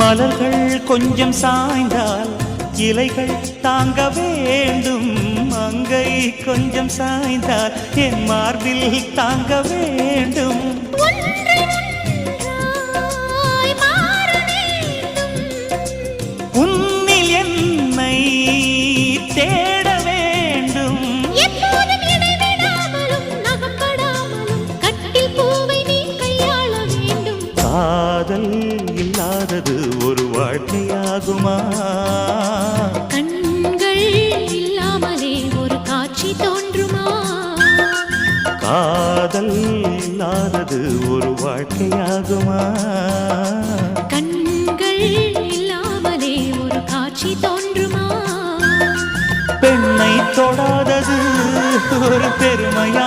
மலர்கள் கொஞ்சம் சாய்ந்தால் இலைகள் தாங்க வேண்டும். மங்கை கொஞ்சம் சாய்ந்தால் என் மார்பில் தாங்க வேண்டும். உன்னில் என்னை தேட வேண்டும். எப்போதும் இடைவிடாமலும் நகப்படாமலும் கட்டில் பூவை நீ கையாள வேண்டும். காதல் இல்லாதது ஒரு வாழ்க்கையாகுமா? கண்கள் இல்லாமலே ஒரு காட்சி தோன்றுமா? காதல் இல்லாதது ஒரு வாழ்க்கையாகுமா? கண்கள் இல்லாமலே ஒரு காட்சி தோன்றுமா? பெண்ணை தொடாதது ஒரு பெருமையா?